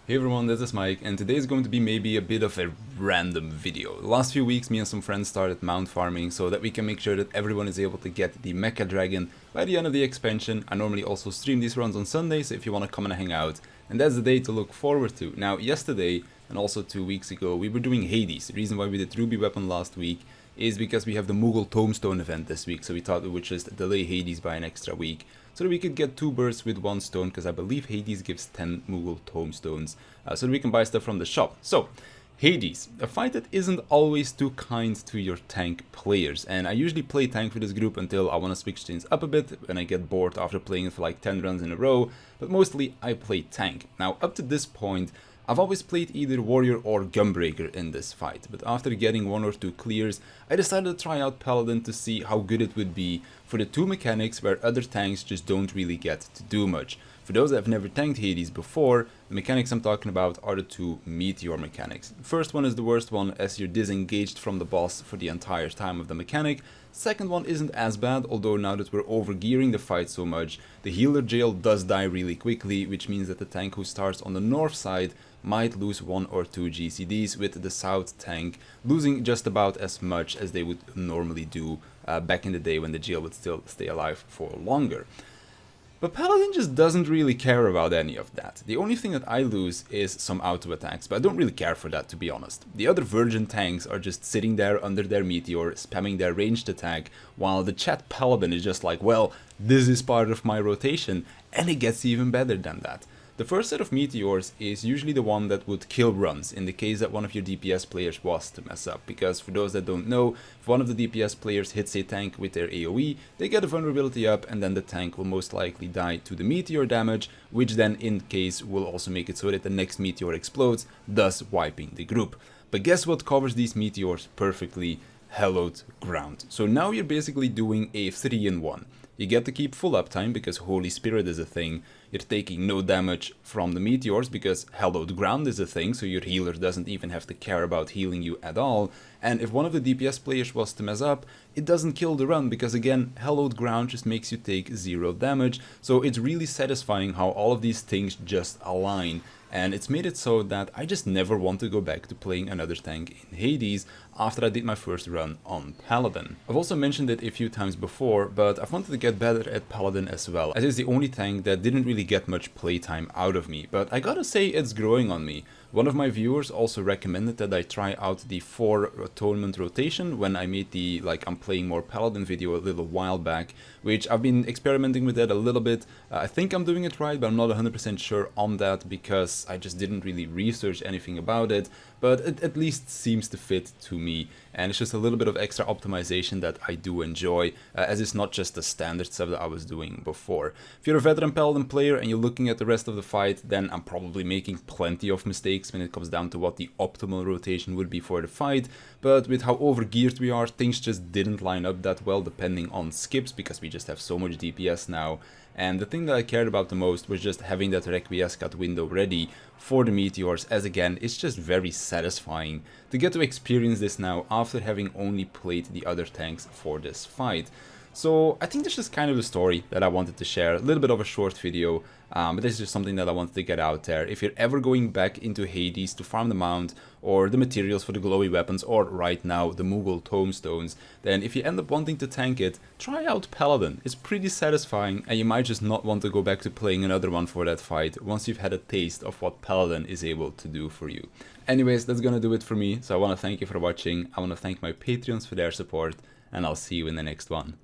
Hey everyone, this is Mike, and today is going to be maybe a bit of a random video. The last few weeks, me and some friends started mount farming so that we can make sure that everyone is able to get the Mecha Dragon by the end of the expansion. I normally also stream these runs on Sundays if you want to come and hang out, and that's the day to look forward to. Now, yesterday, and also 2 weeks ago, we were doing Hades. The reason why we did Ruby Weapon last week is because we have the Moogle Tombstone event this week, so we thought we would just delay Hades by an extra week, so that we could get 2 birds with 1 stone, because I believe Hades gives 10 Moogle Tombstones, so that we can buy stuff from the shop. So, Hades, a fight that isn't always too kind to your tank players, and I usually play tank for this group until I want to switch things up a bit, and I get bored after playing it for like 10 runs in a row, but mostly I play tank. Now, up to this point, I've always played either Warrior or Gunbreaker in this fight, but after getting 1 or 2 clears, I decided to try out Paladin to see how good it would be for the 2 mechanics where other tanks just don't really get to do much. For those that have never tanked Hades before, the mechanics I'm talking about are the 2 meteor mechanics. The first one is the worst one, as you're disengaged from the boss for the entire time of the mechanic. Second one isn't as bad, although now that we're overgearing the fight so much, the healer jail does die really quickly, which means that the tank who starts on the north side might lose 1 or 2 GCDs, with the south tank losing just about as much as they would normally do back in the day when the jail would still stay alive for longer. But Paladin just doesn't really care about any of that. The only thing that I lose is some auto attacks, but I don't really care for that, to be honest. The other virgin tanks are just sitting there under their meteor, spamming their ranged attack, while the chat Paladin is just like, well, this is part of my rotation, and it gets even better than that. The first set of meteors is usually the one that would kill runs in the case that one of your DPS players was to mess up, because for those that don't know, if one of the DPS players hits a tank with their AoE, they get a vulnerability up, and then the tank will most likely die to the meteor damage, which then in case will also make it so that the next meteor explodes, thus wiping the group. But guess what covers these meteors perfectly? Hallowed Ground. So now you're basically doing a 3-in-1. You get to keep full uptime because Holy Spirit is a thing. You're taking no damage from the meteors because Hallowed Ground is a thing, so your healer doesn't even have to care about healing you at all. And if one of the DPS players was to mess up, it doesn't kill the run because again, Hallowed Ground just makes you take 0 damage. So it's really satisfying how all of these things just align. And it's made it so that I just never want to go back to playing another tank in Hades after I did my first run on Paladin. I've also mentioned it a few times before, but I've wanted to get better at Paladin as well, as it's the only tank that didn't really get much playtime out of me, but I gotta say it's growing on me. One of my viewers also recommended that I try out the 4 atonement rotation when I made the I'm playing more Paladin video a little while back, which I've been experimenting with that a little bit. I think I'm doing it right, but I'm not 100% sure on that because I just didn't really research anything about it, but it at least seems to fit to me, and it's just a little bit of extra optimization that I do enjoy, as it's not just the standard stuff that I was doing before. If you're a veteran Paladin player and you're looking at the rest of the fight, then I'm probably making plenty of mistakes when it comes down to what the optimal rotation would be for the fight, but with how overgeared we are, things just didn't line up that well depending on skips because we just have so much DPS now. And the thing that I cared about the most was just having that Requiescat window ready for the meteors, as again, it's just very satisfying to get to experience this now after having only played the other tanks for this fight. So I think that's just kind of the story that I wanted to share, a little bit of a short video, but this is just something that I wanted to get out there. If you're ever going back into Hades to farm the mount, or the materials for the glowy weapons, or right now the Moogle Tombstones, then if you end up wanting to tank it, try out Paladin. It's pretty satisfying, and you might just not want to go back to playing another one for that fight once you've had a taste of what Paladin is able to do for you. Anyways, that's gonna do it for me, so I want to thank you for watching, I want to thank my Patreons for their support, and I'll see you in the next one.